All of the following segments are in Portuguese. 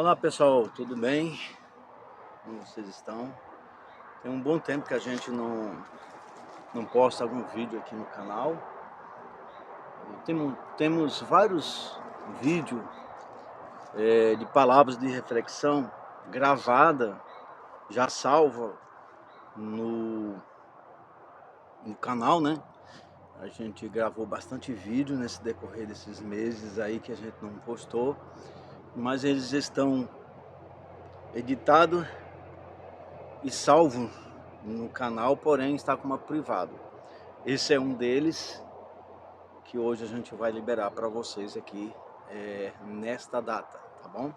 Olá pessoal, tudo bem? Como vocês estão? Tem um bom tempo que a gente não posta algum vídeo aqui no canal. Temos vários vídeos de palavras de reflexão gravada, já salva no, no canal, né? A gente gravou bastante vídeo nesse decorrer desses meses aí que a gente não postou, mas eles estão editados e salvo no canal, porém está como privado. Esse é um deles que hoje a gente vai liberar para vocês aqui nesta data, tá bom?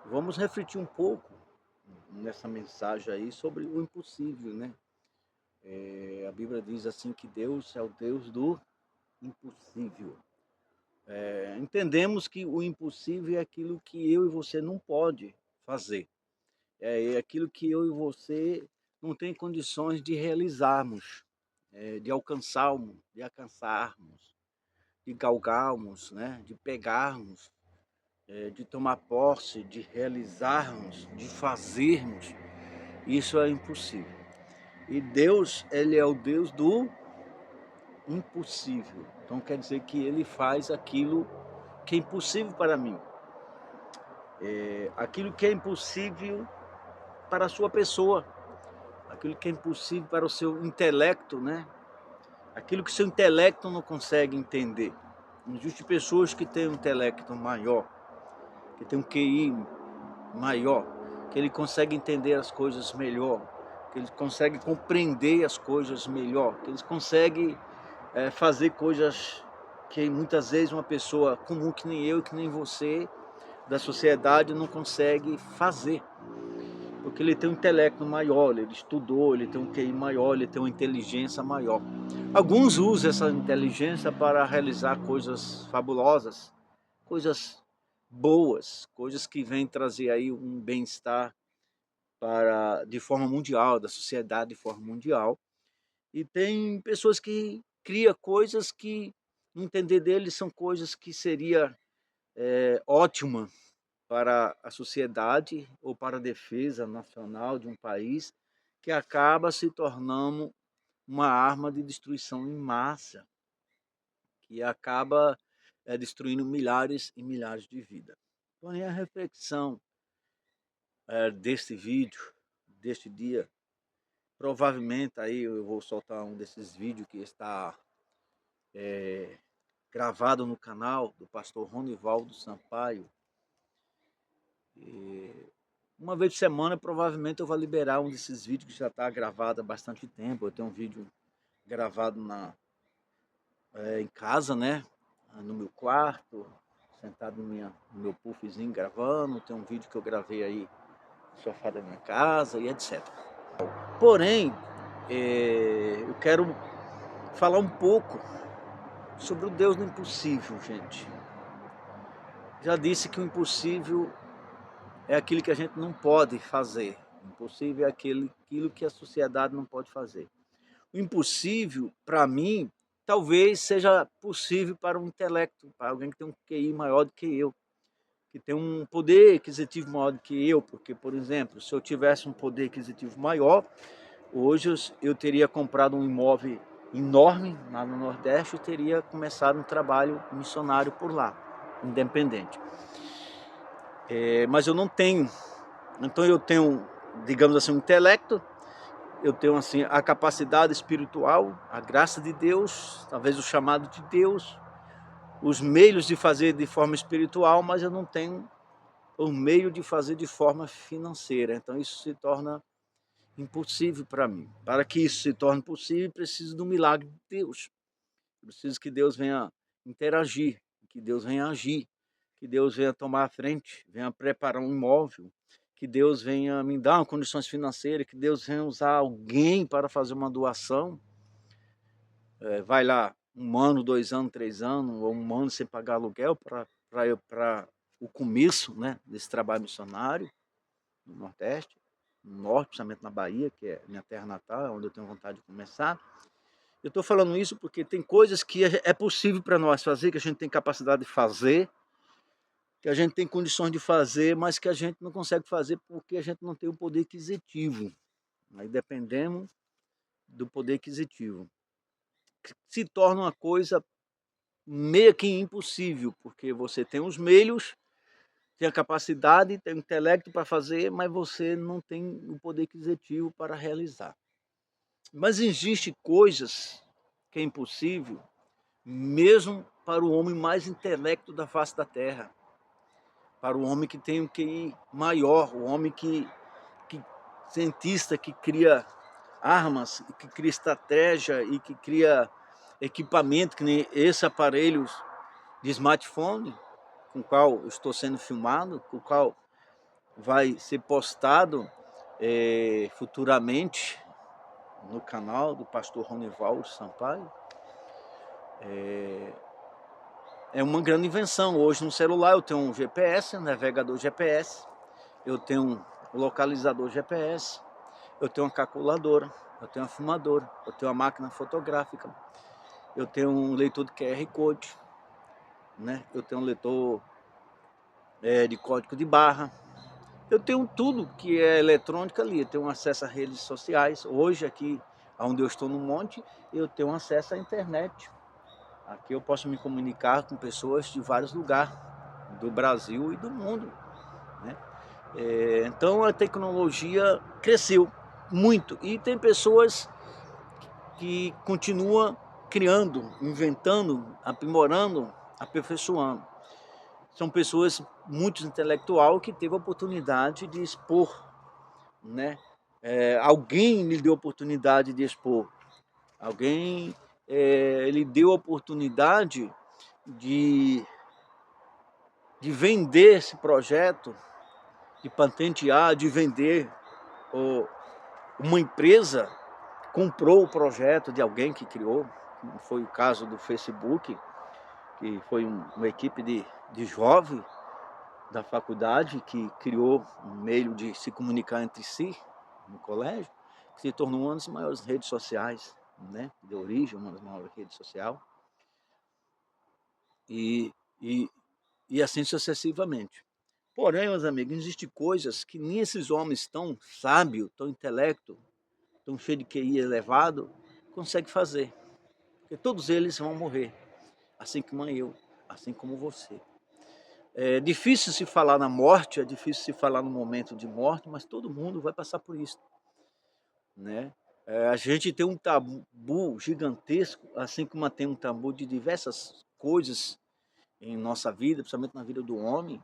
Vamos refletir um pouco nessa mensagem aí sobre o impossível, né? A Bíblia diz assim que Deus é o Deus do impossível. Entendemos que o impossível é aquilo que eu e você não pode fazer. É aquilo que eu e você não tem condições de realizarmos, de alcançarmos, de galgarmos, né? De pegarmos, de tomar posse, de realizarmos, de fazermos. Isso é impossível. E Deus, Ele é o Deus do impossível. Então quer dizer que Ele faz aquilo que é impossível para mim. Aquilo que é impossível para a sua pessoa. Aquilo que é impossível para o seu intelecto, né? Aquilo que o seu intelecto não consegue entender. Existem pessoas que têm um intelecto maior, que têm um QI maior, que ele consegue entender as coisas melhor, que ele consegue compreender as coisas melhor, que eles conseguem fazer coisas que muitas vezes uma pessoa comum que nem eu, que nem você, da sociedade não consegue fazer. Porque ele tem um intelecto maior, ele estudou, ele tem um QI maior, ele tem uma inteligência maior. Alguns usam essa inteligência para realizar coisas fabulosas, coisas boas, coisas que vêm trazer aí um bem-estar de forma mundial, da sociedade de forma mundial. E tem pessoas que criam coisas que, no entender deles, são coisas que seria ótima para a sociedade ou para a defesa nacional de um país, que acaba se tornando uma arma de destruição em massa, que acaba destruindo milhares e milhares de vidas. Porém, a reflexão deste vídeo, deste dia, provavelmente aí eu vou soltar um desses vídeos que está gravado no canal do pastor Ronivaldo Sampaio. Uma vez por semana, provavelmente eu vou liberar um desses vídeos que já está gravado há bastante tempo. Eu tenho um vídeo gravado em casa, né? No meu quarto, sentado no meu puffzinho gravando. Tem um vídeo que eu gravei aí no sofá da minha casa e etc. Porém, eu quero falar um pouco sobre o Deus do impossível, gente. Já disse que o impossível é aquilo que a gente não pode fazer. O impossível é aquilo que a sociedade não pode fazer. O impossível, para mim, talvez seja possível para um intelecto, para alguém que tem um QI maior do que eu, que tem um poder aquisitivo maior do que eu, porque, por exemplo, se eu tivesse um poder aquisitivo maior, hoje eu teria comprado um imóvel enorme lá no Nordeste e teria começado um trabalho missionário por lá, independente. Mas eu não tenho. Então eu tenho, digamos assim, um intelecto, eu tenho assim a capacidade espiritual, a graça de Deus, talvez o chamado de Deus, os meios de fazer de forma espiritual, mas eu não tenho o meio de fazer de forma financeira. Então isso se torna impossível para mim. Para que isso se torne possível, preciso do milagre de Deus. Eu preciso que Deus venha interagir, que Deus venha agir, que Deus venha tomar a frente, venha preparar um imóvel, que Deus venha me dar condições financeiras, que Deus venha usar alguém para fazer uma doação. Vai lá, 1 ano, 2 anos, 3 anos, ou 1 ano sem pagar aluguel para o começo, né, desse trabalho missionário no Nordeste, no Norte, principalmente na Bahia, que é minha terra natal, onde eu tenho vontade de começar. Eu estou falando isso porque tem coisas que é possível para nós fazer, que a gente tem capacidade de fazer, que a gente tem condições de fazer, mas que a gente não consegue fazer porque a gente não tem o poder aquisitivo. Aí dependemos do poder aquisitivo. Se torna uma coisa meio que impossível, porque você tem os meios, tem a capacidade, tem o intelecto para fazer, mas você não tem o poder aquisitivo para realizar. Mas existem coisas que é impossível, mesmo para o homem mais intelecto da face da Terra, para o homem que tem um QI maior, o homem que cientista que cria armas, que cria estratégia e que cria equipamento, que nem esse aparelho de smartphone, com o qual eu estou sendo filmado, com o qual vai ser postado futuramente no canal do pastor Ronivaldo Sampaio. É uma grande invenção. Hoje no celular eu tenho um GPS, um navegador GPS, eu tenho um localizador GPS, eu tenho uma calculadora, eu tenho uma filmadora, eu tenho uma máquina fotográfica, eu tenho um leitor de QR Code, né? Eu tenho um leitor de código de barra, eu tenho tudo que é eletrônica ali, eu tenho acesso a redes sociais. Hoje aqui, onde eu estou no monte, eu tenho acesso à internet. Aqui eu posso me comunicar com pessoas de vários lugares, do Brasil e do mundo, né? Então a tecnologia cresceu muito e tem pessoas que continuam criando, inventando, aprimorando, aperfeiçoando. São pessoas muito intelectuais que teve a oportunidade de expor, né? Alguém lhe deu a oportunidade de expor, alguém lhe deu a oportunidade de vender esse projeto, de patentear, de vender. Uma empresa comprou o projeto de alguém que criou, foi o caso do Facebook, que foi uma equipe de jovens da faculdade que criou um meio de se comunicar entre si no colégio, que se tornou uma das maiores redes sociais, né? De origem, uma das maiores redes sociais, e, e, e assim sucessivamente. Porém, meus amigos, existem coisas que nem esses homens tão sábios, tão intelecto, tão cheios de QI elevado, conseguem fazer. Porque todos eles vão morrer, assim como eu, assim como você. É difícil se falar na morte, é difícil se falar no momento de morte, mas todo mundo vai passar por isso, né? A gente tem um tabu gigantesco, assim como tem um tabu de diversas coisas em nossa vida, principalmente na vida do homem,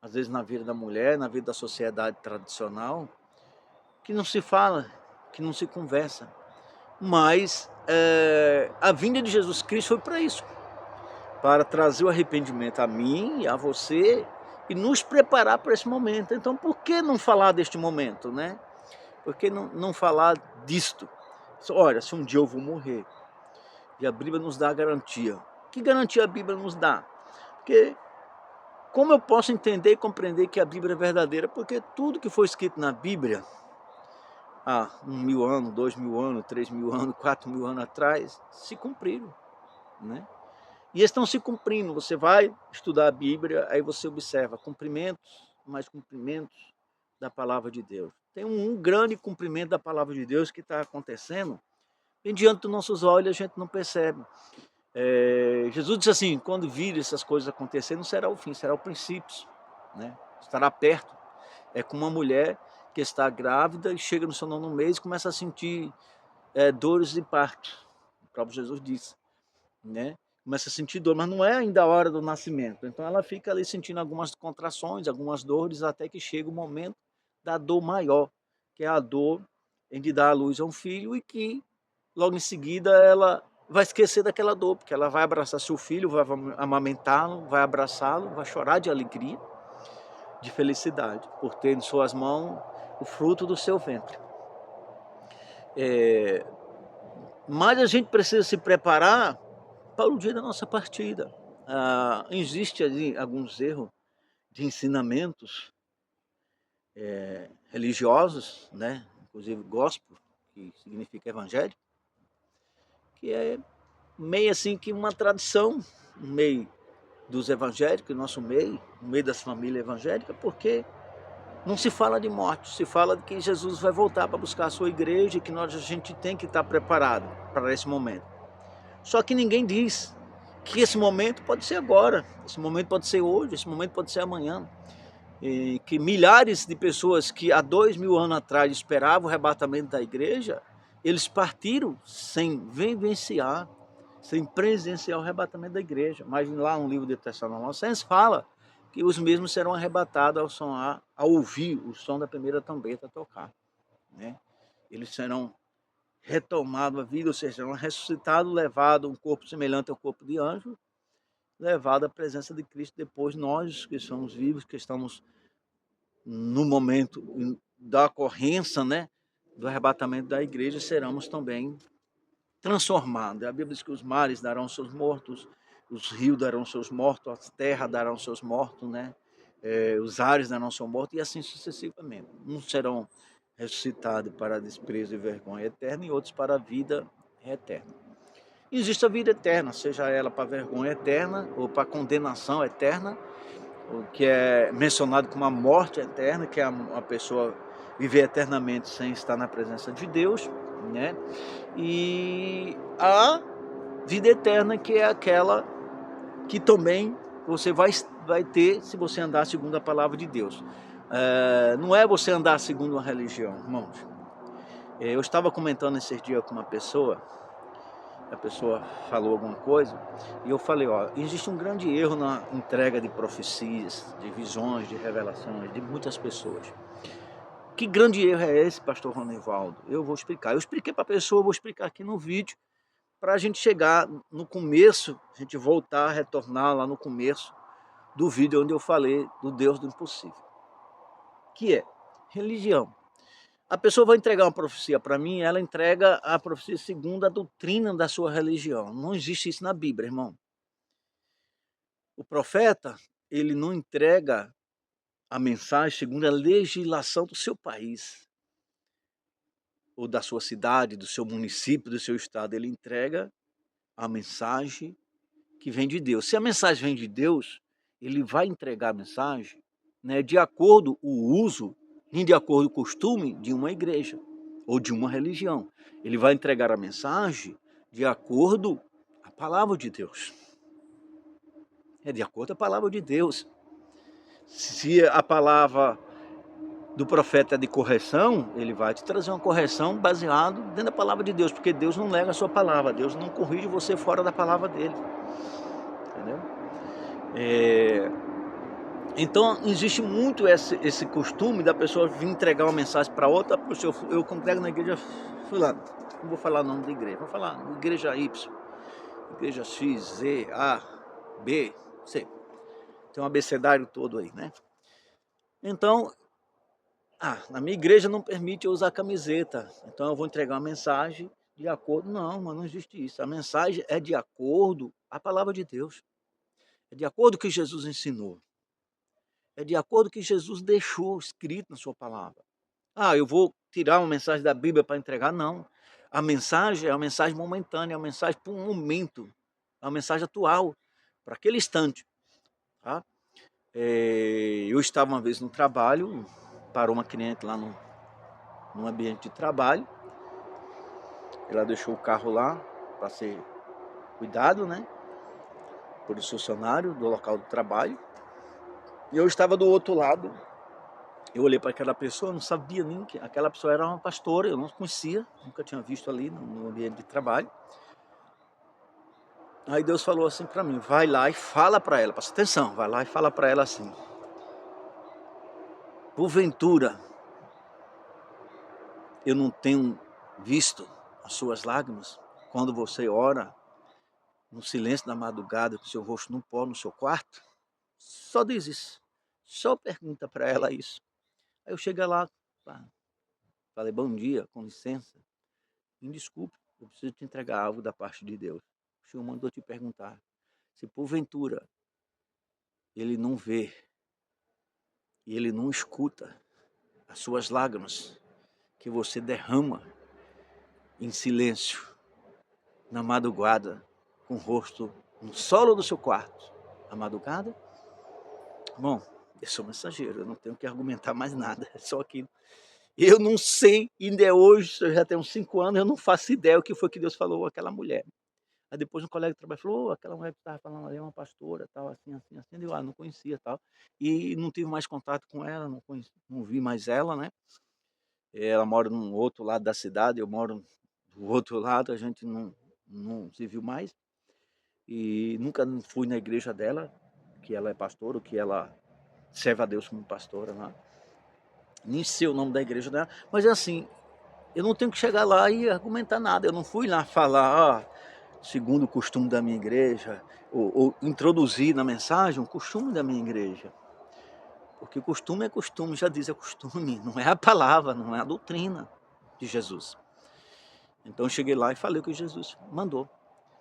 às vezes na vida da mulher, na vida da sociedade tradicional, que não se fala, que não se conversa. Mas a vinda de Jesus Cristo foi para isso, para trazer o arrependimento a mim e a você e nos preparar para esse momento. Então, por que não falar deste momento, né? Por que não falar disto? Olha, se um dia eu vou morrer, e a Bíblia nos dá a garantia. Que garantia a Bíblia nos dá? Porque como eu posso entender e compreender que a Bíblia é verdadeira? Porque tudo que foi escrito na Bíblia, há 1.000 anos, 2.000 anos, 3.000 anos, 4.000 anos atrás, se cumpriram, né? E estão se cumprindo. Você vai estudar a Bíblia, aí você observa cumprimentos, mais cumprimentos da palavra de Deus. Tem um grande cumprimento da palavra de Deus que está acontecendo, e diante dos nossos olhos a gente não percebe. Jesus disse assim, quando vir essas coisas acontecerem, não será o fim, será o princípio, né? Estará perto. É como uma mulher que está grávida e chega no seu 9º mês e começa a sentir dores de parto. O próprio Jesus disse, né? Começa a sentir dor, mas não é ainda a hora do nascimento. Então ela fica ali sentindo algumas contrações, algumas dores, até que chega o momento da dor maior, que é a dor de dar à luz a um filho e que logo em seguida ela vai esquecer daquela dor, porque ela vai abraçar seu filho, vai amamentá-lo, vai abraçá-lo, vai chorar de alegria, de felicidade, por ter em suas mãos o fruto do seu ventre. Mas a gente precisa se preparar para o dia da nossa partida. Existe ali alguns erros de ensinamentos religiosos, né? Inclusive gospel, que significa evangelho, que é meio assim que uma tradição, meio dos evangélicos, no nosso meio, no meio das famílias evangélicas, porque não se fala de morte, se fala de que Jesus vai voltar para buscar a sua igreja e que a gente tem que estar preparado para esse momento. Só que ninguém diz que esse momento pode ser agora, esse momento pode ser hoje, esse momento pode ser amanhã. E que milhares de pessoas que há 2000 anos atrás esperavam o arrebatamento da igreja, eles partiram sem vivenciar, sem presenciar o arrebatamento da igreja. Mas lá no livro de Tessalonicenses fala que os mesmos serão arrebatados ao ouvir o som da primeira trombeta tocar, né? Eles serão retomados a vida, ou seja, serão ressuscitados, levados um corpo semelhante ao corpo de anjo, levado à presença de Cristo. Depois nós que somos vivos, que estamos no momento da ocorrência, né, do arrebatamento da igreja, seremos também transformados. A Bíblia diz que os mares darão seus mortos, os rios darão seus mortos, a terra darão seus mortos, né? Os ares darão seus mortos, e assim sucessivamente. Uns serão ressuscitados para desprezo e vergonha eterna, e outros para a vida eterna. Existe a vida eterna, seja ela para vergonha eterna ou para condenação eterna, o que é mencionado como a morte eterna, que é a pessoa viver eternamente sem estar na presença de Deus, né? E a vida eterna, que é aquela que também você vai ter se você andar segundo a palavra de Deus. Não é você andar segundo uma religião, irmãos. Eu estava comentando esses dias com uma pessoa, a pessoa falou alguma coisa, e eu falei, ó, existe um grande erro na entrega de profecias, de visões, de revelações, de muitas pessoas. Que grande erro é esse, pastor Ronivaldo? Eu vou explicar. Eu expliquei para a pessoa, eu vou explicar aqui no vídeo, para a gente chegar no começo, a gente voltar, retornar lá no começo do vídeo onde eu falei do Deus do impossível. Que é religião. A pessoa vai entregar uma profecia para mim, ela entrega a profecia segundo a doutrina da sua religião. Não existe isso na Bíblia, irmão. O profeta, ele não entrega a mensagem segundo a legislação do seu país, ou da sua cidade, do seu município, do seu estado. Ele entrega a mensagem que vem de Deus. Se a mensagem vem de Deus, ele vai entregar a mensagem, né, de acordo com o uso, nem de acordo com o costume de uma igreja ou de uma religião. Ele vai entregar a mensagem de acordo com a palavra de Deus. É de acordo com a palavra de Deus. Se a palavra do profeta é de correção, ele vai te trazer uma correção baseado dentro da palavra de Deus, porque Deus não nega a sua palavra, Deus não corrige você fora da palavra dele. Entendeu? Então, existe muito esse costume da pessoa vir entregar uma mensagem para outra. Eu congrego na igreja fulano, não vou falar o nome da igreja, vou falar igreja Y, igreja X, Z, A, B, C. Tem um abecedário todo aí, né? Então, na minha igreja não permite eu usar camiseta, então eu vou entregar uma mensagem de acordo. Não, mas não existe isso. A mensagem é de acordo com a palavra de Deus. É de acordo com o que Jesus ensinou. É de acordo com o que Jesus deixou escrito na sua palavra. Eu vou tirar uma mensagem da Bíblia para entregar? Não. A mensagem é uma mensagem momentânea, é uma mensagem para um momento, é uma mensagem atual, para aquele instante. Tá? Eu estava uma vez no trabalho, parou uma cliente lá no ambiente de trabalho, ela deixou o carro lá para ser cuidado, né, por um funcionário do local do trabalho, e eu estava do outro lado. Eu olhei para aquela pessoa, não sabia nem que aquela pessoa era uma pastora, eu não conhecia, nunca tinha visto ali no ambiente de trabalho. Aí Deus falou assim para mim, vai lá e fala para ela, presta atenção, vai lá e fala para ela assim: porventura eu não tenho visto as suas lágrimas quando você ora no silêncio da madrugada, com seu rosto no pó no seu quarto? Só diz isso, só pergunta para ela isso. Aí eu cheguei lá, falei, bom dia, com licença, me desculpe, eu preciso te entregar algo da parte de Deus. O Senhor mandou te perguntar se porventura ele não vê e ele não escuta as suas lágrimas que você derrama em silêncio na madrugada, com o rosto no solo do seu quarto, à madrugada? Bom, eu sou mensageiro, eu não tenho que argumentar mais nada, é só aquilo. Eu não sei, ainda é hoje, eu já tenho uns 5 anos, eu não faço ideia o que foi que Deus falou àquela mulher. Aí depois um colega de trabalho falou: "Ô, aquela mulher que estava falando ali é uma pastora, tal, assim, assim, assim", eu digo: "Ah, não conhecia, tal". E não tive mais contato com ela, não vi mais ela, né. Ela mora num outro lado da cidade, eu moro do outro lado, a gente não se viu mais. E nunca fui na igreja dela, que ela é pastora, ou que ela serve a Deus como pastora lá. Nem sei o nome da igreja dela, mas é assim, eu não tenho que chegar lá e argumentar nada, eu não fui lá falar, segundo o costume da minha igreja, ou introduzir na mensagem o costume da minha igreja. Porque costume é costume, já diz é costume, não é a palavra, não é a doutrina de Jesus. Então eu cheguei lá e falei o que Jesus mandou.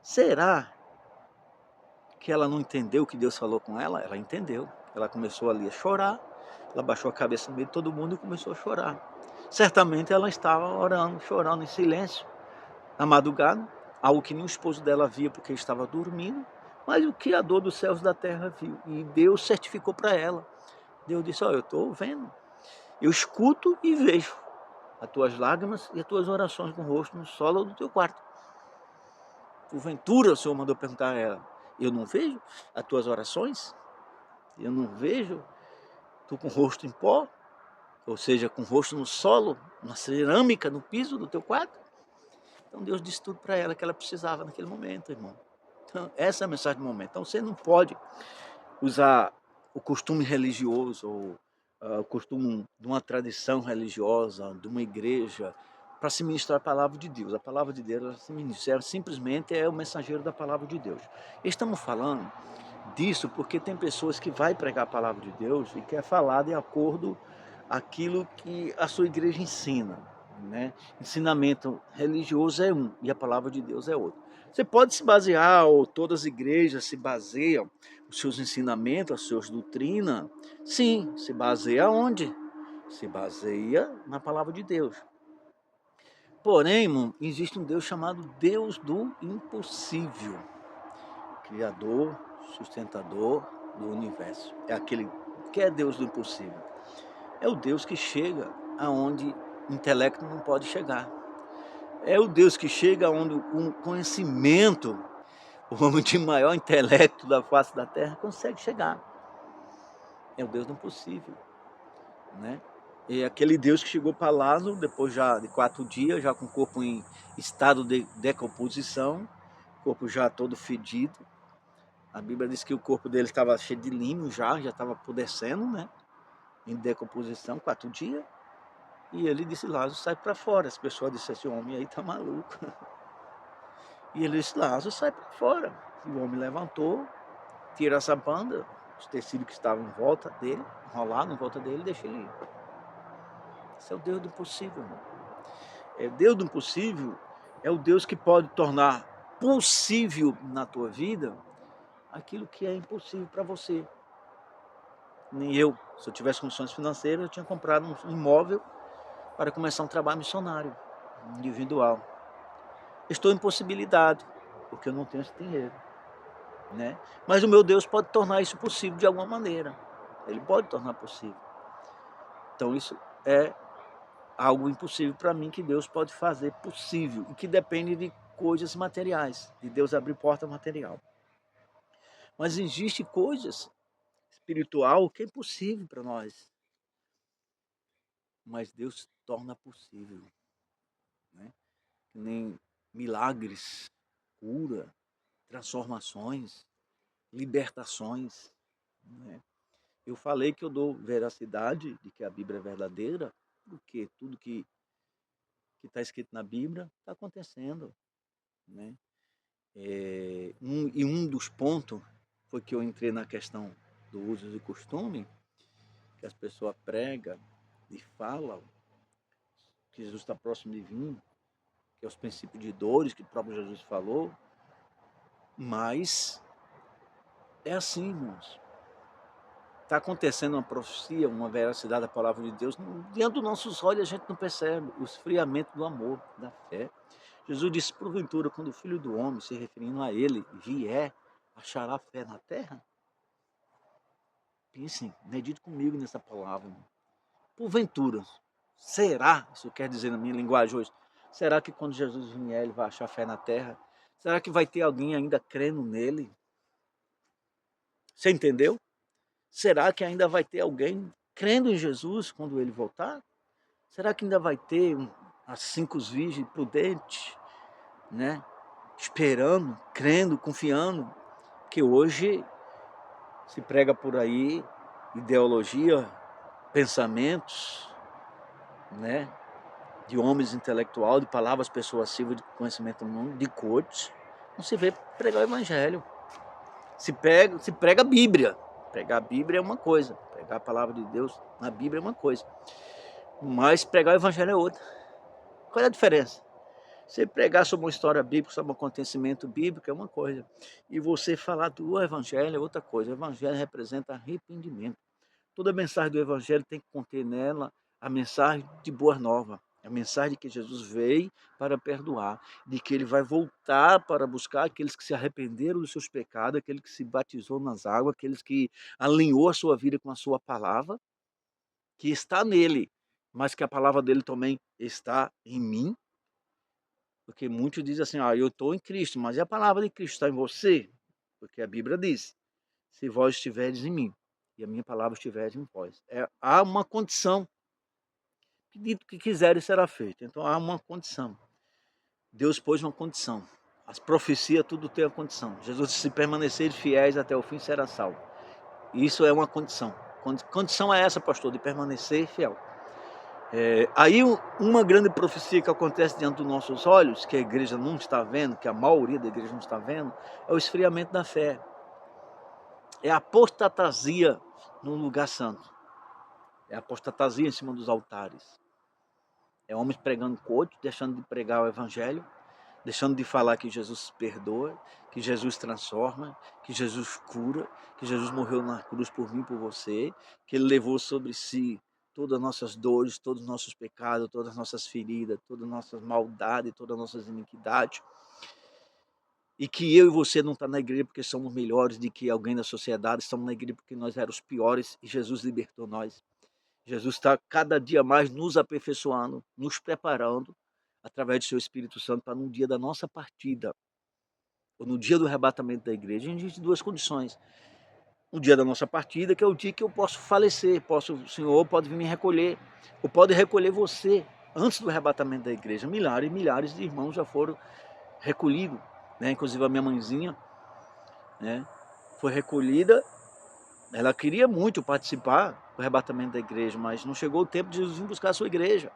Será que ela não entendeu o que Deus falou com ela? Ela entendeu. Ela começou ali a chorar, ela baixou a cabeça no meio de todo mundo e começou a chorar. Certamente ela estava orando, chorando em silêncio, na madrugada, algo que nem o esposo dela via porque estava dormindo, mas o Criador dos céus e da terra viu. E Deus certificou para ela. Deus disse: "Olha, eu estou vendo, eu escuto e vejo as tuas lágrimas e as tuas orações com o rosto no solo do teu quarto. Porventura, o Senhor mandou perguntar a ela: eu não vejo as tuas orações? Eu não vejo tu com o rosto em pó? Ou seja, com o rosto no solo, na cerâmica, no piso do teu quarto?" Então Deus disse tudo para ela que ela precisava naquele momento, irmão. Então, essa é a mensagem do momento. Então você não pode usar o costume religioso ou o costume de uma tradição religiosa, de uma igreja, para se ministrar a palavra de Deus. A palavra de Deus, ela se ministra, ela simplesmente é o mensageiro da palavra de Deus. Estamos falando disso porque tem pessoas que vai pregar a palavra de Deus e quer falar de acordo aquilo que a sua igreja ensina, né? Ensinamento religioso é um e a palavra de Deus é outro. Você pode se basear, ou todas as igrejas se baseiam, os seus ensinamentos, as suas doutrinas, sim, se baseia onde? Se baseia na palavra de Deus. Porém, irmão, existe um Deus chamado Deus do impossível. Criador, sustentador do universo. É aquele que é Deus do impossível. É o Deus que chega aonde o intelecto não pode chegar. É o Deus que chega onde o conhecimento, o homem de maior intelecto da face da terra, consegue chegar. É o Deus do impossível, né? É aquele Deus que chegou para Lázaro, depois já de 4 dias, já com o corpo em estado de decomposição, corpo já todo fedido. A Bíblia diz que o corpo dele estava cheio de limo já estava apodrecendo, né? Em decomposição, 4 dias. E ele disse: Lázaro, sai para fora. As pessoas disseram: esse homem aí tá maluco. E ele disse: Lázaro, sai para fora. E o homem levantou, tirou essa banda, os tecidos que estavam em volta dele, enrolados em volta dele, e deixou ele ir. Esse é o Deus do impossível, irmão. É Deus do impossível, é o Deus que pode tornar possível na tua vida aquilo que é impossível para você. Nem eu, se eu tivesse condições financeiras, eu tinha comprado um imóvel para começar um trabalho missionário, individual. Estou em possibilidade, porque eu não tenho esse dinheiro, né? Mas o meu Deus pode tornar isso possível de alguma maneira. Ele pode tornar possível. Então isso é algo impossível para mim que Deus pode fazer possível e que depende de coisas materiais, de Deus abrir porta material. Mas existe coisas espiritual que é impossível para nós, mas Deus torna possível, né? Que nem milagres, cura, transformações, libertações, né? Eu falei que eu dou veracidade de que a Bíblia é verdadeira, porque tudo que está escrito na Bíblia está acontecendo, né? Um dos pontos foi que eu entrei na questão do uso e costume, que as pessoas pregam e falam que Jesus está próximo de vir, que é os princípios de dores que o próprio Jesus falou, mas é assim, irmãos. Está acontecendo uma profecia, uma veracidade da palavra de Deus, diante dos nossos olhos a gente não percebe o esfriamento do amor, da fé. Jesus disse: porventura, quando o Filho do Homem, se referindo a ele, vier, achará fé na terra? Pensem, medite comigo nessa palavra. Irmão. Porventura, será, isso quer dizer na minha linguagem hoje, será que quando Jesus vier, ele vai achar fé na terra? Será que vai ter alguém ainda crendo nele? Você entendeu? Será que ainda vai ter alguém crendo em Jesus quando ele voltar? Será que ainda vai ter as 5 virgens prudentes, né? Esperando, crendo, confiando? Que hoje se prega por aí ideologia, pensamentos, né? De homens intelectuais, de palavras persuasivas, de conhecimento do mundo, de coaches. Não se vê pregar o evangelho. Se prega a Bíblia. Pregar a Bíblia é uma coisa. Pregar a palavra de Deus na Bíblia é uma coisa. Mas pregar o evangelho é outra. Qual é a diferença? Você pregar sobre uma história bíblica, sobre um acontecimento bíblico é uma coisa. E você falar do evangelho é outra coisa. O evangelho representa arrependimento. Toda mensagem do evangelho tem que conter nela a mensagem de boa nova. A mensagem de que Jesus veio para perdoar, de que ele vai voltar para buscar aqueles que se arrependeram dos seus pecados, aquele que se batizou nas águas, aqueles que alinhou a sua vida com a sua palavra, que está nele, mas que a palavra dele também está em mim. Porque muitos dizem assim, eu estou em Cristo, mas e a palavra de Cristo está em você? Porque a Bíblia diz, se vós estiverdes em mim, e a minha palavra estiver em vós. Há uma condição, pedido que quiseres será feito. Então há uma condição. Deus pôs uma condição. As profecias tudo tem uma condição. Jesus disse, se permanecerem fiéis até o fim será salvo. Isso é uma condição. Condição é essa, pastor, de permanecer fiel. Aí uma grande profecia que acontece diante dos nossos olhos, que a igreja não está vendo, que a maioria da igreja não está vendo, é o esfriamento da fé. É a apostatasia no lugar santo. É a apostatasia em cima dos altares. É homens pregando coach, deixando de pregar o evangelho, deixando de falar que Jesus perdoa, que Jesus transforma, que Jesus cura, que Jesus morreu na cruz por mim, por você, que ele levou sobre si todas as nossas dores, todos os nossos pecados, todas as nossas feridas, todas as nossas maldades, todas as nossas iniquidades. E que eu e você não estamos na igreja porque somos melhores do que alguém da sociedade, estamos na igreja porque nós éramos piores e Jesus libertou nós. Jesus está cada dia mais nos aperfeiçoando, nos preparando, através do seu Espírito Santo, para no dia da nossa partida, ou no dia do arrebatamento da igreja, existem 2 condições. O dia da nossa partida, que é o dia que eu posso falecer, o Senhor pode vir me recolher, ou pode recolher você antes do arrebatamento da igreja. Milhares e milhares de irmãos já foram recolhidos, né? Inclusive a minha mãezinha, né? Foi recolhida. Ela queria muito participar do arrebatamento da igreja, mas não chegou o tempo de Jesus vir buscar a sua igreja.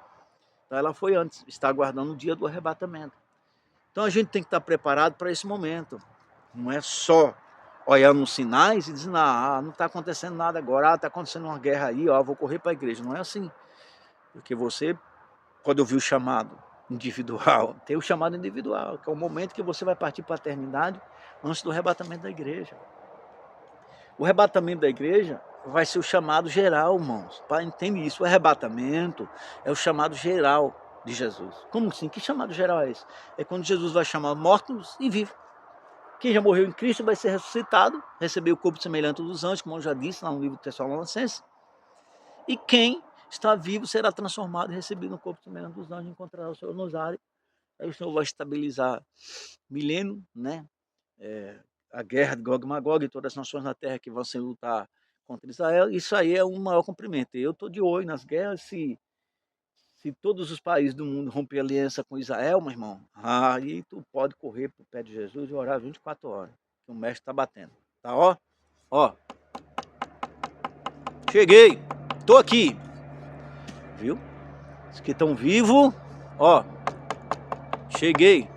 Então ela foi antes, está aguardando o dia do arrebatamento. Então a gente tem que estar preparado para esse momento. Não é só olhando os sinais e dizer, não está acontecendo nada agora, está acontecendo uma guerra aí, vou correr para a igreja. Não é assim. Porque você pode ouvir o chamado individual, tem o chamado individual, que é o momento que você vai partir para a eternidade antes do arrebatamento da igreja. O arrebatamento da igreja vai ser o chamado geral, irmãos. Entende isso? O arrebatamento é o chamado geral de Jesus. Como assim? Que chamado geral é esse? É quando Jesus vai chamar mortos e vivos. Quem já morreu em Cristo vai ser ressuscitado, receber o corpo semelhante dos anjos, como eu já disse lá no livro de Tessalonicenses. E quem está vivo será transformado e recebido no corpo semelhante dos anjos, encontrará o Senhor nos ares. Aí o Senhor vai estabilizar milênio, né? A guerra de Gog e Magog e todas as nações na terra que vão se lutar contra Israel. Isso aí é um maior cumprimento. Eu estou de olho nas guerras. Se todos os países do mundo romper aliança com Israel, meu irmão, aí tu pode correr para o pé de Jesus e orar 24 horas, que o mestre está batendo. Tá, ó, cheguei, tô aqui, viu? Os que estão vivos, cheguei.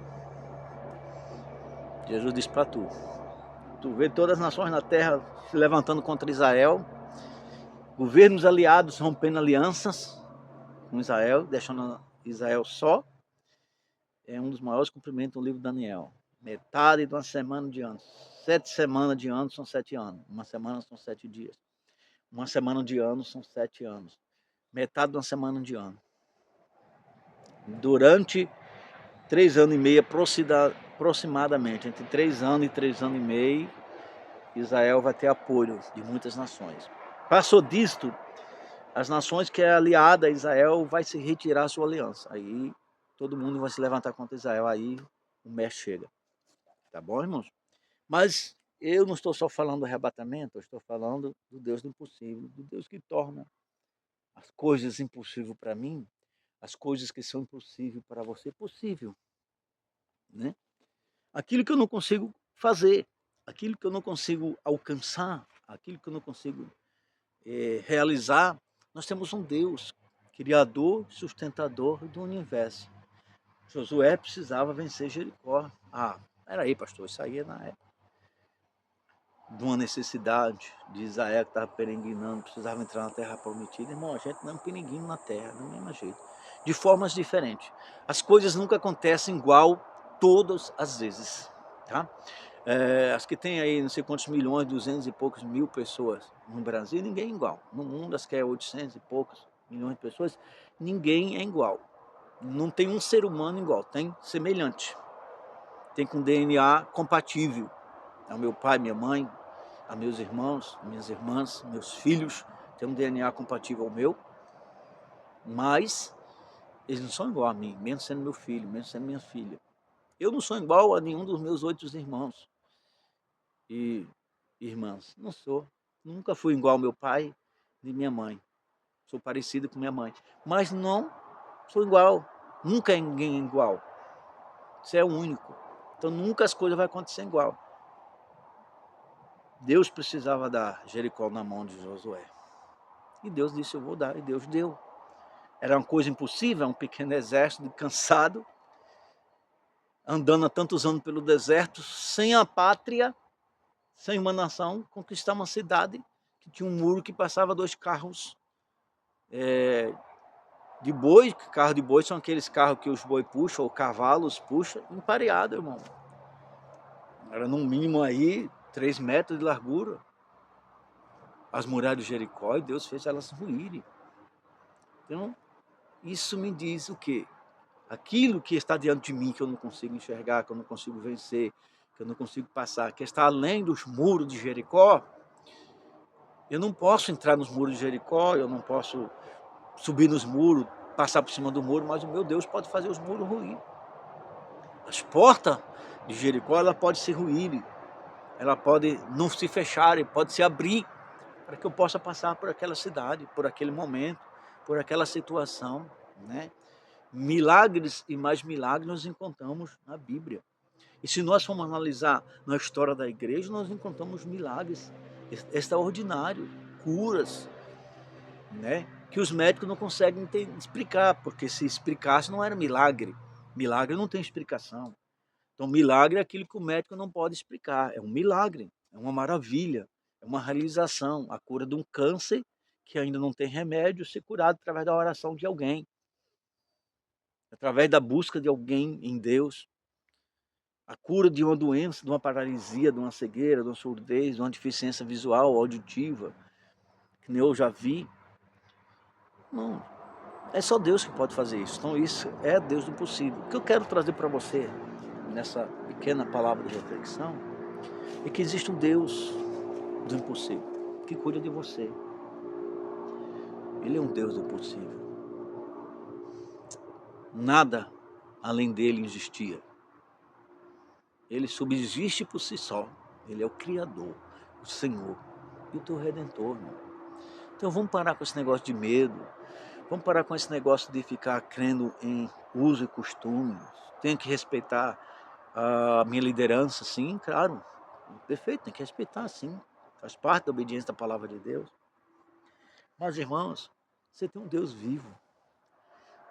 Jesus disse para tu vê todas as nações na terra se levantando contra Israel, governos aliados rompendo alianças com Israel, deixando Israel só. É um dos maiores cumprimentos do livro de Daniel. Metade de uma semana de anos. 7 semanas de anos são 7 anos. Uma semana são 7 dias. Uma semana de anos são 7 anos. Metade de uma semana de ano. Durante 3 anos e meio, aproximadamente, entre 3 anos e 3 anos e meio, Israel vai ter apoio de muitas nações. Passou disto, as nações que é aliada a Israel vai se retirar a sua aliança. Aí todo mundo vai se levantar contra Israel, aí o mestre chega. Tá bom, irmãos? Mas eu não estou só falando do arrebatamento, eu estou falando do Deus do impossível, do Deus que torna as coisas impossíveis para mim, as coisas que são impossíveis para você, possível, né? Aquilo que eu não consigo fazer, aquilo que eu não consigo alcançar, aquilo que eu não consigo realizar, nós temos um Deus, criador, sustentador do universo. Josué precisava vencer Jericó. Ah, peraí, pastor, isso aí é na época de uma necessidade de Israel que estava peregrinando, precisava entrar na terra prometida. Irmão, a gente não é um peregrino na terra, do mesmo jeito. De formas diferentes. As coisas nunca acontecem igual todas as vezes. Tá? As que tem aí não sei quantos milhões, 200 e poucos mil pessoas no Brasil, ninguém é igual. No mundo, as que é 800 e poucos milhões de pessoas, ninguém é igual. Não tem um ser humano igual, tem semelhante. Tem com DNA compatível. É o meu pai, minha mãe, a meus irmãos, minhas irmãs, meus filhos, tem um DNA compatível ao meu, mas eles não são igual a mim, mesmo sendo meu filho, mesmo sendo minha filha. Eu não sou igual a nenhum dos meus 8 irmãos e irmãs. Não sou. Nunca fui igual ao meu pai nem minha mãe. Sou parecido com minha mãe, mas não sou igual. Nunca é ninguém igual. Você é único. Então nunca as coisas vão acontecer igual. Deus precisava dar Jericó na mão de Josué. E Deus disse, eu vou dar. E Deus deu. Era uma coisa impossível, um pequeno exército cansado, andando há tantos anos pelo deserto, sem a pátria, sem uma nação, conquistar uma cidade que tinha um muro que passava 2 carros de boi. Carro de boi são aqueles carros que os boi puxam, ou cavalos puxam, empareado, irmão. Era no mínimo aí 3 metros de largura. As muralhas de Jericó, e Deus fez elas ruírem. Então, isso me diz o quê? Aquilo que está diante de mim, que eu não consigo enxergar, que eu não consigo vencer, que eu não consigo passar, que está além dos muros de Jericó, eu não posso entrar nos muros de Jericó, eu não posso subir nos muros, passar por cima do muro, mas o meu Deus pode fazer os muros ruir. As portas de Jericó, ela pode se ruir, ela pode não se fechar, pode se abrir, para que eu possa passar por aquela cidade, por aquele momento, por aquela situação, né? Milagres e mais milagres nós encontramos na Bíblia. E se nós formos analisar na história da igreja, nós encontramos milagres extraordinários, curas, né? Que os médicos não conseguem explicar, porque se explicasse não era milagre. Milagre não tem explicação. Então milagre é aquilo que o médico não pode explicar. É um milagre, é uma maravilha, é uma realização. A cura de um câncer que ainda não tem remédio, ser curado através da oração de alguém, através da busca de alguém em Deus. A cura de uma doença, de uma paralisia, de uma cegueira, de uma surdez, de uma deficiência visual, auditiva, que nem eu já vi. Não, é só Deus que pode fazer isso. Então isso é Deus do possível. O que eu quero trazer para você, nessa pequena palavra de reflexão, é que existe um Deus do impossível, que cuida de você. Ele é um Deus do possível. Nada além dele existia. Ele subsiste por si só. Ele é o Criador, o Senhor e o teu Redentor, irmão. Então vamos parar com esse negócio de medo. Vamos parar com esse negócio de ficar crendo em uso e costumes. Tenho que respeitar a minha liderança, sim, claro. Perfeito, tem que respeitar, sim. Faz parte da obediência da palavra de Deus. Mas, irmãos, você tem um Deus vivo.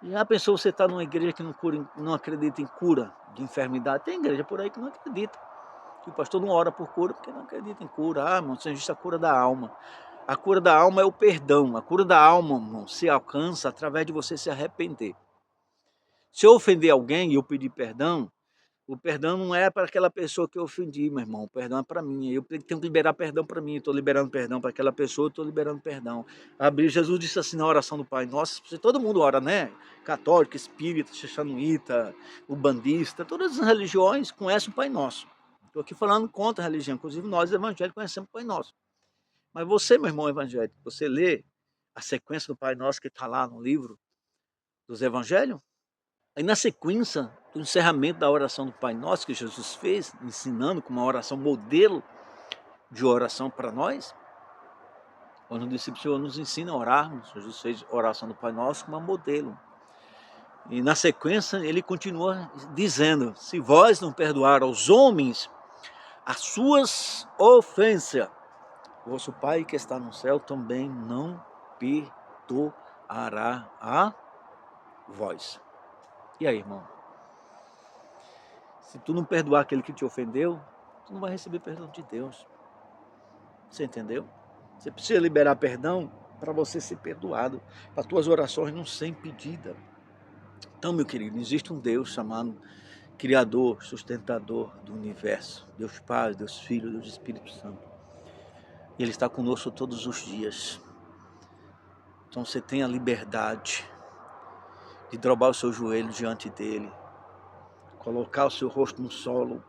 Já pensou você estar numa igreja que não acredita em cura de enfermidade? Tem igreja por aí que não acredita. Que o pastor não ora por cura porque não acredita em cura. Ah, irmão, isso existe a cura da alma. A cura da alma é o perdão. A cura da alma, irmão, se alcança através de você se arrepender. Se eu ofender alguém e eu pedir perdão, o perdão não é para aquela pessoa que eu ofendi, meu irmão. O perdão é para mim. Eu tenho que liberar perdão para mim. Estou liberando perdão para aquela pessoa, estou liberando perdão. Jesus disse assim na oração do Pai Nosso, todo mundo ora, né? Católico, espírita, xixanuíta, ubandista, todas as religiões conhecem o Pai Nosso. Estou aqui falando contra a religião, inclusive nós evangélicos conhecemos o Pai Nosso. Mas você, meu irmão evangélico, você lê a sequência do Pai Nosso que está lá no livro dos Evangelhos? Aí na sequência do encerramento da oração do Pai Nosso que Jesus fez, ensinando como uma oração modelo de oração para nós, quando o discípulo Senhor nos ensina a orarmos, Jesus fez a oração do Pai Nosso como um modelo. E na sequência ele continua dizendo, se vós não perdoar aos homens as suas ofensas, vosso Pai que está no céu também não perdoará a vós. E aí, irmão? Se tu não perdoar aquele que te ofendeu, tu não vai receber perdão de Deus. Você entendeu? Você precisa liberar perdão para você ser perdoado, para tuas orações não serem impedidas. Então, meu querido, existe um Deus chamado Criador, sustentador do universo. Deus Pai, Deus Filho, Deus Espírito Santo. E Ele está conosco todos os dias. Então você tem a liberdade de dobrar o seu joelho diante dele, colocar o seu rosto no solo,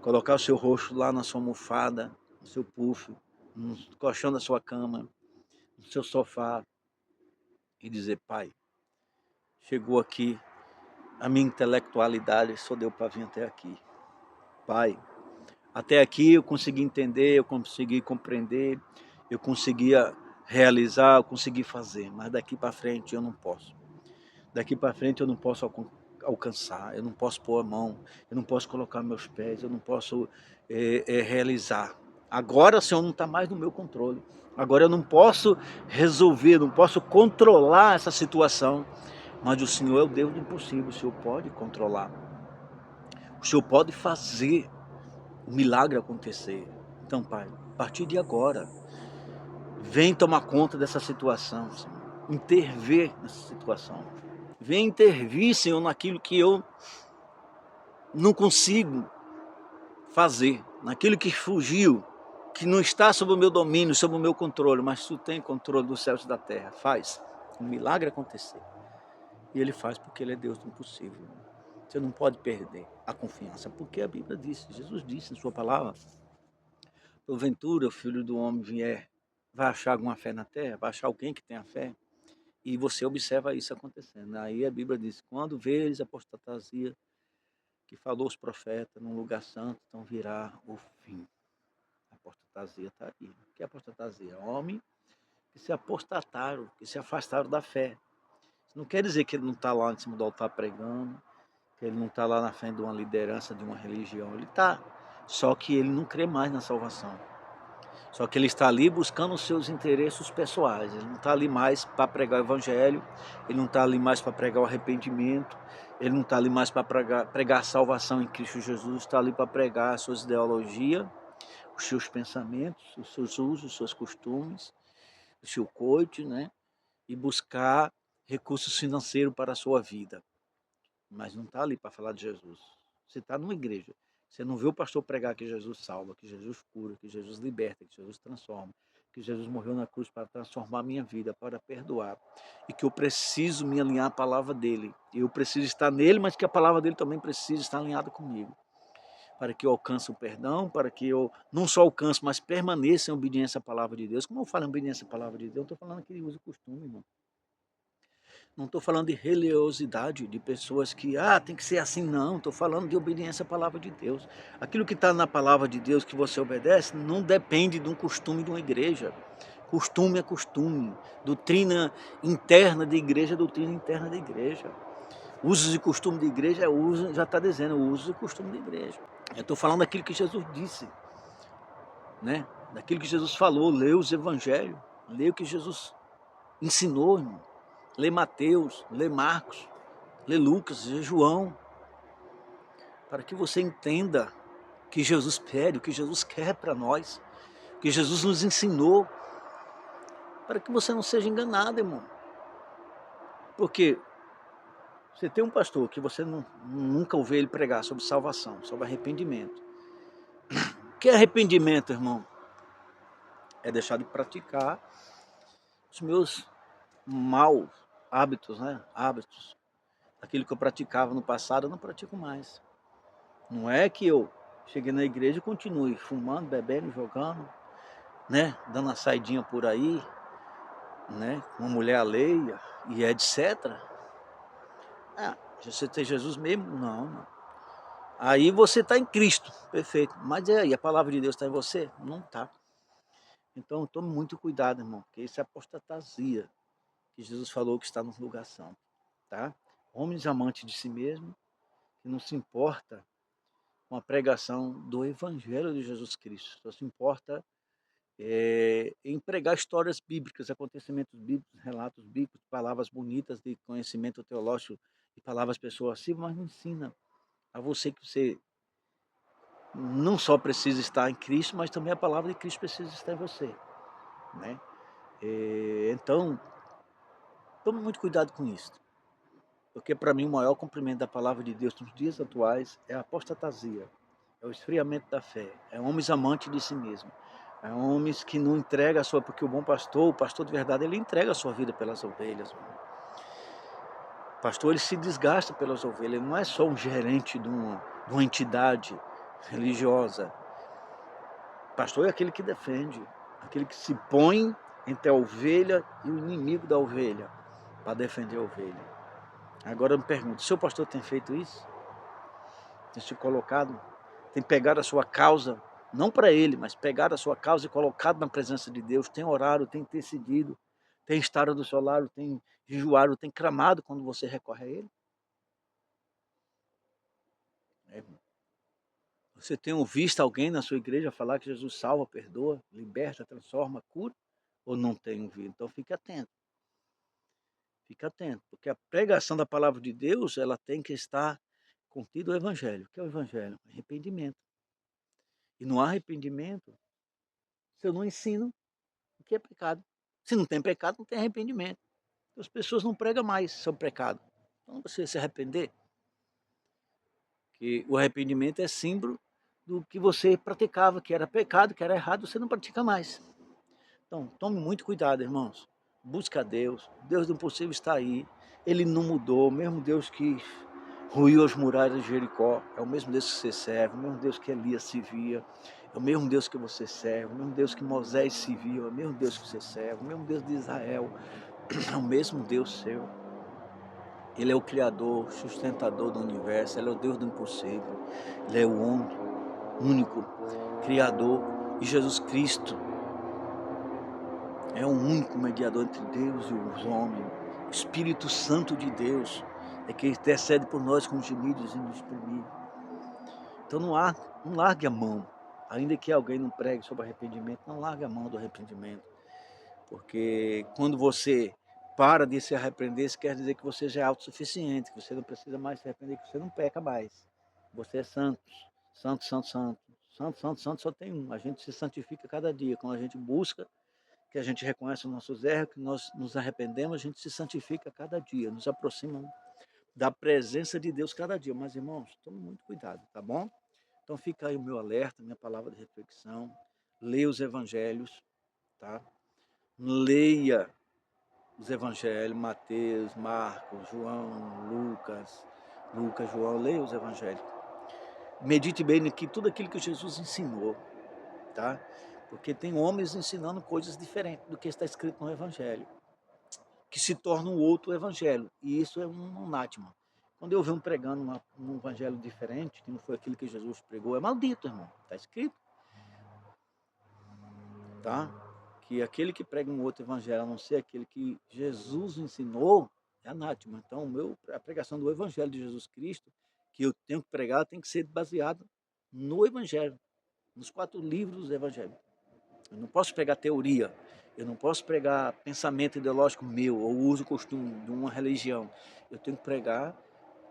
colocar o seu rosto lá na sua almofada, no seu puff, no colchão da sua cama, no seu sofá e dizer, Pai, chegou aqui a minha intelectualidade, só deu para vir até aqui. Pai, até aqui eu consegui entender, eu consegui compreender, eu conseguia realizar, eu consegui fazer, mas daqui para frente eu não posso. Daqui para frente eu não posso alcançar, eu não posso pôr a mão, eu não posso colocar meus pés, eu não posso realizar. Agora o Senhor não está mais no meu controle. Agora eu não posso resolver, não posso controlar essa situação. Mas o Senhor é o Deus do impossível, o Senhor pode controlar. O Senhor pode fazer o milagre acontecer. Então, Pai, a partir de agora, vem tomar conta dessa situação, Senhor. Intervir nessa situação. Vem intervir, Senhor, naquilo que eu não consigo fazer, naquilo que fugiu, que não está sob o meu domínio, sob o meu controle, mas Tu tem controle dos céus e da terra. Faz um milagre acontecer. E Ele faz porque Ele é Deus do impossível. Você não pode perder a confiança, porque a Bíblia disse, Jesus disse em sua palavra, porventura o Filho do Homem vier, vai achar alguma fé na terra? Vai achar alguém que tenha fé? E você observa isso acontecendo. Aí a Bíblia diz, quando vês a apostasia que falou os profetas num lugar santo, então virá o fim. A apostasia está aí. O que é apostasia? Homem que se apostataram, que se afastaram da fé. Isso não quer dizer que ele não está lá em cima do altar pregando, que ele não está lá na frente de uma liderança, de uma religião. Ele está. Só que ele não crê mais na salvação. Só que ele está ali buscando os seus interesses pessoais. Ele não está ali mais para pregar o evangelho, ele não está ali mais para pregar o arrependimento, ele não está ali mais para pregar a salvação em Cristo Jesus, está ali para pregar as suas ideologias, os seus pensamentos, os seus usos, os seus costumes, o seu coito, né? E buscar recursos financeiros para a sua vida. Mas não está ali para falar de Jesus. Você está numa igreja. Você não vê o pastor pregar que Jesus salva, que Jesus cura, que Jesus liberta, que Jesus transforma, que Jesus morreu na cruz para transformar a minha vida, para perdoar. E que eu preciso me alinhar à palavra dele. Eu preciso estar nele, mas que a palavra dele também precisa estar alinhada comigo. Para que eu alcance o perdão, para que eu não só alcance, mas permaneça em obediência à palavra de Deus. Como eu falo em obediência à palavra de Deus, eu estou falando que ele usa o costume, irmão. Não estou falando de religiosidade, de pessoas que, tem que ser assim, não. Estou falando de obediência à palavra de Deus. Aquilo que está na palavra de Deus que você obedece não depende de um costume de uma igreja. Costume é costume. Doutrina interna de igreja é doutrina interna de igreja. Usos e costume de igreja, já está dizendo, usos e costume de igreja. Eu estou falando daquilo que Jesus disse, né? Daquilo que Jesus falou, lê os evangelhos, lê o que Jesus ensinou, irmão. Lê Mateus, lê Marcos, lê Lucas, lê João, para que você entenda o que Jesus pede, o que Jesus quer para nós, o que Jesus nos ensinou, para que você não seja enganado, irmão. Porque você tem um pastor que você nunca ouviu ele pregar sobre salvação, sobre arrependimento. O que é arrependimento, irmão? É deixar de praticar os meus maus hábitos, né? Hábitos. Aquilo que eu praticava no passado, eu não pratico mais. Não é que eu cheguei na igreja e continue fumando, bebendo, jogando. né, dando uma saidinha por aí, né, uma mulher alheia e etc. Ah, você tem Jesus mesmo? Não, não. Aí você está em Cristo, perfeito. Mas e aí, a palavra de Deus está em você? Não está. Então tome muito cuidado, irmão, porque isso é apostasia que Jesus falou que está no lugar santo, tá? Homens amantes de si mesmo, que não se importa com a pregação do Evangelho de Jesus Cristo, só se importa em pregar histórias bíblicas, acontecimentos bíblicos, relatos bíblicos, palavras bonitas de conhecimento teológico e palavras persuasivas, mas não ensina a você que você não só precisa estar em Cristo, mas também a palavra de Cristo precisa estar em você, né? Então, tome muito cuidado com isso, porque para mim o maior cumprimento da palavra de Deus nos dias atuais é a apostasia, é o esfriamento da fé, é homens amantes de si mesmo, é homens que não entregam a sua, porque o pastor de verdade, ele entrega a sua vida pelas ovelhas. O pastor, ele se desgasta pelas ovelhas, ele não é só um gerente de uma entidade religiosa. O pastor é aquele que defende, aquele que se põe entre a ovelha e o inimigo da ovelha, para defender a ovelha. Agora eu me pergunto, seu pastor tem feito isso? Tem se colocado, tem pegado a sua causa, não para ele, mas pegado a sua causa e colocado na presença de Deus, tem orado, tem intercedido, tem estado do seu lado, tem jejuado, tem clamado quando você recorre a ele? É. Você tem visto alguém na sua igreja falar que Jesus salva, perdoa, liberta, transforma, cura? Ou não tem ouvido? Então fique atento. Fique atento, porque a pregação da palavra de Deus, ela tem que estar contido o evangelho. O que é o evangelho? Arrependimento. E no arrependimento, se eu não ensino o que é pecado. Se não tem pecado, não tem arrependimento. As pessoas não pregam mais sobre pecado. Então você se arrepender, que o arrependimento é símbolo do que você praticava, que era pecado, que era errado, você não pratica mais. Então, tome muito cuidado, irmãos. Busque a Deus. Deus do impossível está aí. Ele não mudou. O mesmo Deus que ruiu as muralhas de Jericó é o mesmo Deus que você serve, o mesmo Deus que Elias se via, é o mesmo Deus que você serve, o mesmo Deus que Moisés se via, é o mesmo Deus que você serve, o mesmo Deus de Israel, é o mesmo Deus seu. Ele é o Criador, sustentador do universo, Ele é o Deus do impossível, Ele é o único Criador. E Jesus Cristo é o único mediador entre Deus e os homens. O Espírito Santo de Deus é que intercede por nós com gemidos inexprimíveis. Então não largue a mão. Ainda que alguém não pregue sobre arrependimento, não largue a mão do arrependimento. Porque quando você para de se arrepender, isso quer dizer que você já é autossuficiente, que você não precisa mais se arrepender, que você não peca mais. Você é santo, santo, santo, santo. Santo, santo, santo só tem um. A gente se santifica cada dia. Quando a gente busca, que a gente reconhece os nossos erros, que nós nos arrependemos, a gente se santifica cada dia, nos aproxima da presença de Deus cada dia. Mas, irmãos, tome muito cuidado, tá bom? Então fica aí o meu alerta, minha palavra de reflexão. Leia os evangelhos, tá? Leia os evangelhos, Mateus, Marcos, João, Lucas, João, leia os evangelhos. Medite bem que tudo aquilo que Jesus ensinou, tá? Porque tem homens ensinando coisas diferentes do que está escrito no evangelho, que se torna um outro evangelho, e isso é um anátema. Quando eu vejo um pregando um evangelho diferente, que não foi aquilo que Jesus pregou, é maldito, irmão. Está escrito, tá? Que aquele que prega um outro evangelho, a não ser aquele que Jesus ensinou, é anátema. Então, a pregação do evangelho de Jesus Cristo, que eu tenho que pregar, tem que ser baseado no evangelho, nos 4 livros do evangelho. Eu não posso pregar teoria, eu não posso pregar pensamento ideológico meu, ou uso costume de uma religião. Eu tenho que pregar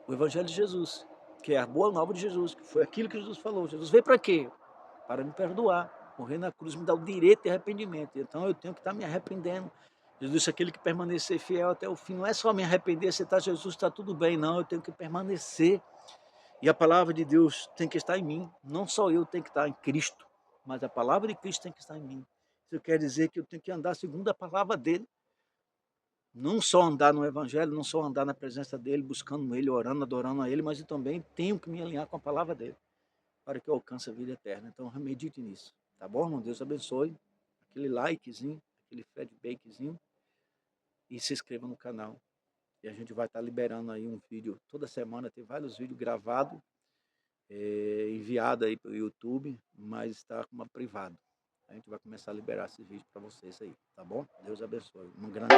o evangelho de Jesus, que é a boa nova de Jesus, que foi aquilo que Jesus falou. Jesus veio para quê? Para me perdoar. Morrer na cruz me dá o direito de arrependimento. Então eu tenho que estar me arrependendo. Jesus disse, aquele que permanecer fiel até o fim. Não é só me arrepender, aceitar Jesus, está tudo bem. Não, eu tenho que permanecer. E a palavra de Deus tem que estar em mim. Não só eu tenho que estar em Cristo, mas a palavra de Cristo tem que estar em mim. Isso quer dizer que eu tenho que andar segundo a palavra dele. Não só andar no evangelho, não só andar na presença dele, buscando ele, orando, adorando a ele, mas eu também tenho que me alinhar com a palavra dele, para que eu alcance a vida eterna. Então, medite nisso. Tá bom, irmão? Deus abençoe. aquele likezinho, aquele feedbackzinho e se inscreva no canal. E a gente vai estar liberando aí um vídeo toda semana, tem vários vídeos gravados, enviado aí para o YouTube, mas está como privado. A gente vai começar a liberar esse vídeo para vocês aí, tá bom? Deus abençoe. Um grande